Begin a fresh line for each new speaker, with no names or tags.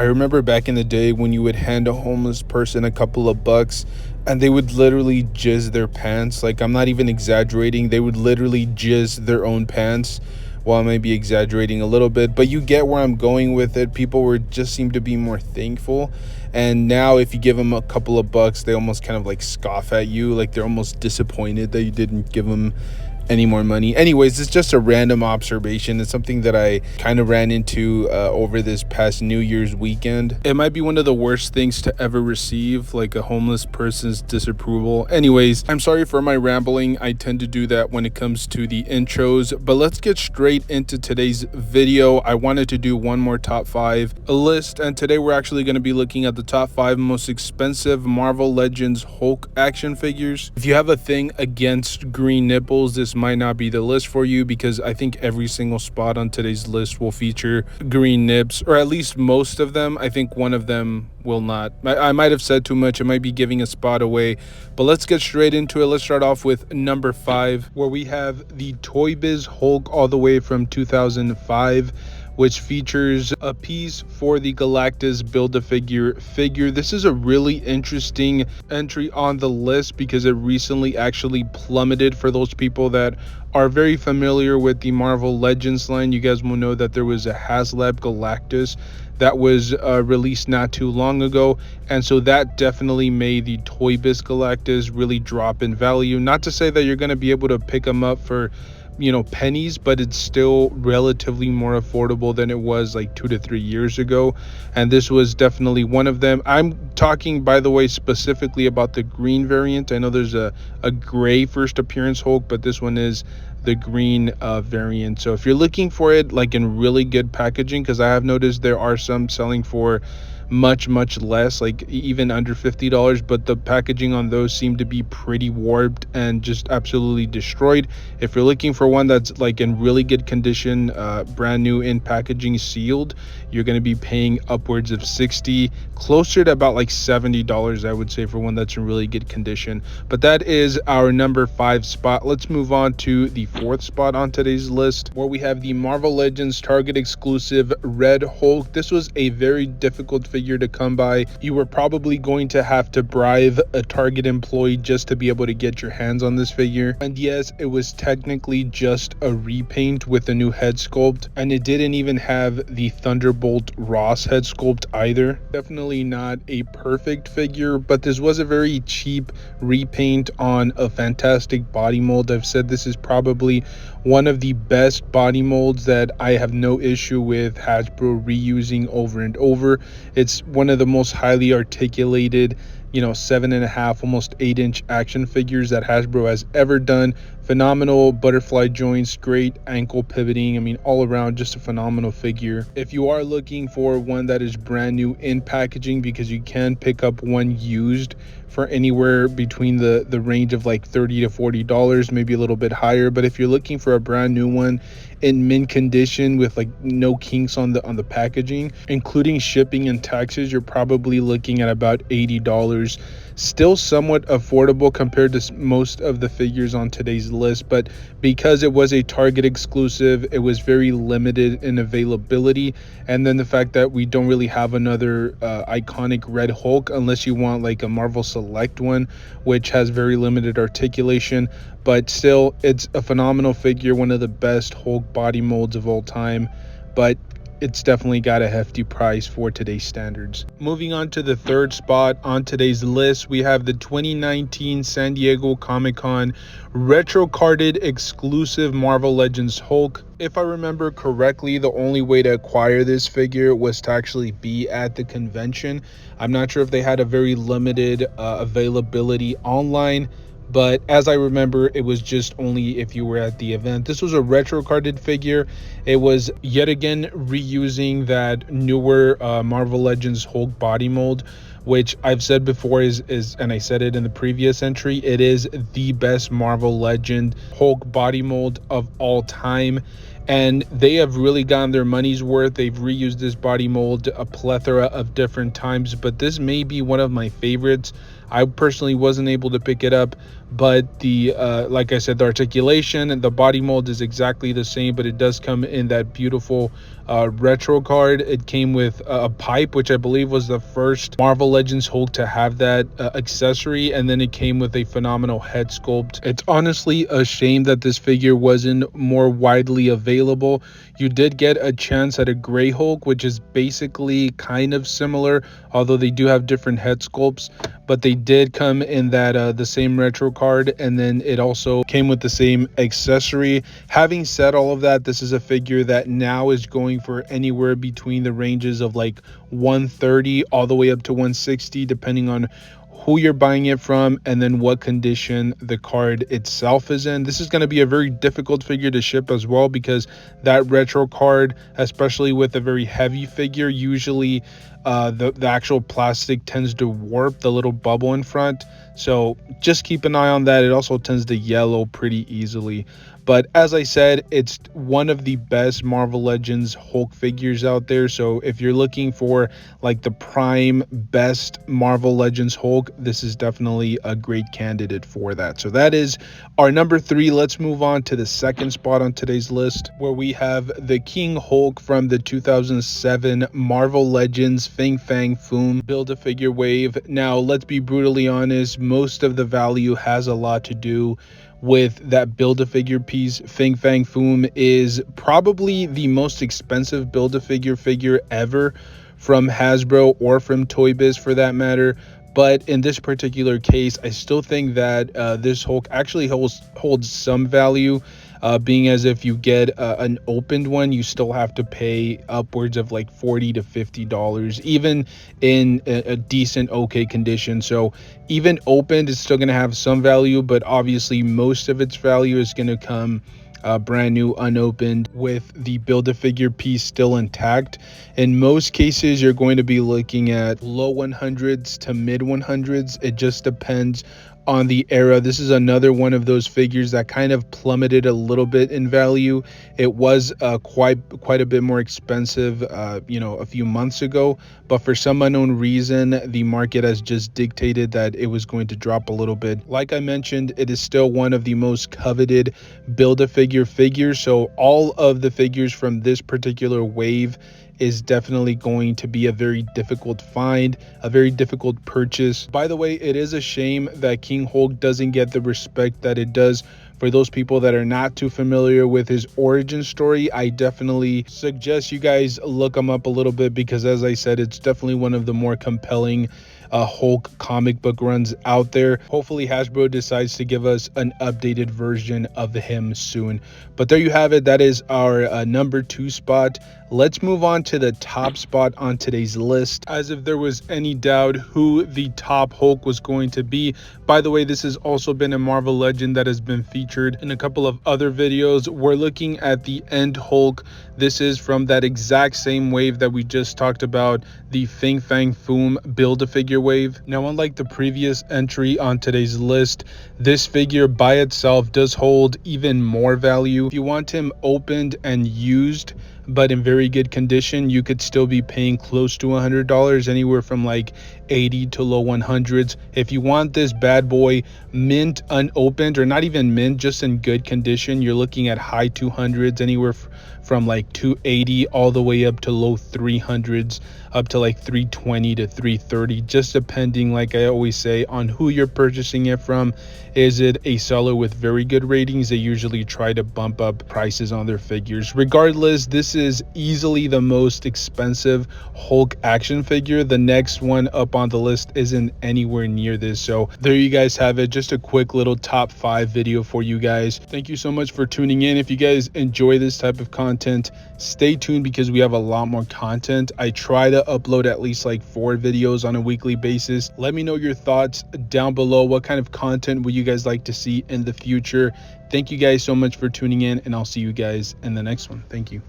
I remember back in the day when you would hand a homeless person a couple of bucks and they would literally jizz their pants. Like, I'm not even exaggerating. They would literally jizz their own pants. Well, I may be exaggerating a little bit, but you get where I'm going with it. People were just seem to be more thankful. And now if you give them a couple of bucks, they almost kind of like scoff at you. Like, they're almost disappointed that you didn't give them any more money. Anyways, it's just a random observation. It's something that I kind of ran into over this past New Year's weekend. It might be one of the worst things to ever receive, like a homeless person's disapproval. Anyways, I'm sorry for my rambling. I tend to do that when it comes to the intros, but let's get straight into today's video. I wanted to do one more top 5 list, and today we're actually going to be looking at the top 5 most expensive Marvel Legends Hulk action figures. If you have a thing against green nipples, this might not be the list for you, because I think every single spot on today's list will feature green nips, or at least most of them. I think one of them will not. I might have said too much. I might be giving a spot away, but let's get straight into it. Let's start off with number 5, where we have the Toy Biz Hulk all the way from 2005, which features a piece for the Galactus Build-A-Figure figure. This is a really interesting entry on the list because it recently actually plummeted. For those people that are very familiar with the Marvel Legends line, you guys will know that there was a HasLab Galactus that was released not too long ago, and so that definitely made the Toy Biz Galactus really drop in value. Not to say that you're going to be able to pick them up for, you know, pennies, but it's still relatively more affordable than it was like 2 to 3 years ago, and this was definitely one of them. I'm talking, by the way, specifically about the green variant. I know there's a gray first appearance Hulk, but this one is the green variant. So if you're looking for it like in really good packaging, because I have noticed there are some selling for much less, like even under $50, but the packaging on those seem to be pretty warped and just absolutely destroyed. If you're looking for one that's like in really good condition, brand new in packaging, sealed, you're going to be paying upwards of $60, closer to about like $70, I would say, for one that's in really good condition. But that is our number 5 spot. Let's move on to the 4th spot on today's list, where we have the Marvel Legends Target exclusive Red Hulk. This was a very difficult figure to come by. You were probably going to have to bribe a Target employee just to be able to get your hands on this figure. And yes, it was technically just a repaint with a new head sculpt, and it didn't even have the Thunderbolt Ross head sculpt either. Definitely not a perfect figure, but this was a very cheap repaint on a fantastic body mold. I've said this is probably one of the best body molds that I have no issue with Hasbro reusing over and over. It's one of the most highly articulated, you know, 7.5, almost 8-inch action figures that Hasbro has ever done. Phenomenal butterfly joints, great ankle pivoting. I mean, all around just a phenomenal figure. If you are looking for one that is brand new in packaging, because you can pick up one used for anywhere between the range of like $30 to $40, maybe a little bit higher. But if you're looking for a brand new one in mint condition with like no kinks on the packaging, including shipping and taxes, you're probably looking at about $80. Still somewhat affordable compared to most of the figures on today's list, but because it was a Target exclusive, it was very limited in availability. And then the fact that we don't really have another iconic Red Hulk, unless you want like a Marvel Select one, which has very limited articulation. But still, it's a phenomenal figure, one of the best Hulk body molds of all time, but it's definitely got a hefty price for today's standards. Moving on to the 3rd spot on today's list, we have the 2019 San Diego Comic-Con retro carded exclusive Marvel Legends Hulk. If I remember correctly, the only way to acquire this figure was to actually be at the convention. I'm not sure if they had a very limited availability online, but as I remember, it was just only if you were at the event. This was a retro carded figure. It was yet again reusing that newer Marvel Legends Hulk body mold, which I've said before is and I said it in the previous entry, it is the best Marvel Legend Hulk body mold of all time. And they have really gotten their money's worth. They've reused this body mold a plethora of different times, but this may be one of my favorites. I personally wasn't able to pick it up, but the like I said, the articulation and the body mold is exactly the same, but it does come in that beautiful retro card. It came with a pipe, which I believe was the first Marvel Legends Hulk to have that accessory, and then it came with a phenomenal head sculpt. It's honestly a shame that this figure wasn't more widely available. You did get a chance at a gray Hulk, which is basically kind of similar, although they do have different head sculpts, but they did come in that the same retro card, and then it also came with the same accessory. Having said all of that, this is a figure that now is going for anywhere between the ranges of like 130 all the way up to 160, depending on who you're buying it from and then what condition the card itself is in. This is going to be a very difficult figure to ship as well, because that retro card, especially with a very heavy figure, usually the actual plastic tends to warp the little bubble in front, so just keep an eye on that. It also tends to yellow pretty easily. But as I said, it's one of the best Marvel Legends Hulk figures out there. So if you're looking for like the prime best Marvel Legends Hulk, this is definitely a great candidate for that. So that is our number 3. Let's move on to the second spot on today's list, where we have the King Hulk from the 2007 Marvel Legends Fin Fang Foom Build-A-Figure wave. Now, let's be brutally honest, most of the value has a lot to do with that Build-A-Figure piece. Fin Fang Foom is probably the most expensive Build-A-Figure figure ever from Hasbro, or from Toy Biz for that matter. But in this particular case, I still think that this Hulk actually holds some value, being as if you get an opened one, you still have to pay upwards of like $40 to $50, even in a decent okay condition. So even opened, it's still going to have some value, but obviously most of its value is going to come brand new, unopened, with the Build-A-Figure piece still intact. In most cases, you're going to be looking at low 100s to mid 100s. It just depends on the era. This is another one of those figures that kind of plummeted a little bit in value. It was quite a bit more expensive a few months ago, but for some unknown reason, the market has just dictated that it was going to drop a little bit. Like I mentioned, it is still one of the most coveted Build-A-Figure figures, so all of the figures from this particular wave is definitely going to be a very difficult find, a very difficult purchase. By the way, it is a shame that King Hulk doesn't get the respect that it does. For those people that are not too familiar with his origin story, I definitely suggest you guys look him up a little bit, because as I said, it's definitely one of the more compelling Hulk comic book runs out there. Hopefully Hasbro decides to give us an updated version of him soon. But there you have it. That is our number 2 spot. Let's move on to the top spot on today's list. As if there was any doubt who the top Hulk was going to be. By the way, this has also been a Marvel Legend that has been featured in a couple of other videos. We're looking at the End Hulk. This is from that exact same wave that we just talked about, the Fin Fang Foom Build-A-Figure wave. Now, unlike the previous entry on today's list, this figure by itself does hold even more value. If you want him opened and used, but in very good condition, you could still be paying close to $100, anywhere from like 80 to low 100s. If you want this bad boy mint unopened, or not even mint, just in good condition, you're looking at high 200s, anywhere from like 280 all the way up to low 300s, up to like 320 to 330, just depending, like I always say, on who you're purchasing it from. Is it a seller with very good ratings? They usually try to bump up prices on their figures. Regardless, this is easily the most expensive Hulk action figure. The next one up on the list isn't anywhere near this. So there you guys have it, just a quick little top 5 video for you guys. Thank you so much for tuning in. If you guys enjoy this type of content, stay tuned, because we have a lot more content. I try to upload at least like 4 videos on a weekly basis. Let me know your thoughts down below. What kind of content would you guys like to see in the future? Thank you guys so much for tuning in, and I'll see you guys in the next one. Thank you.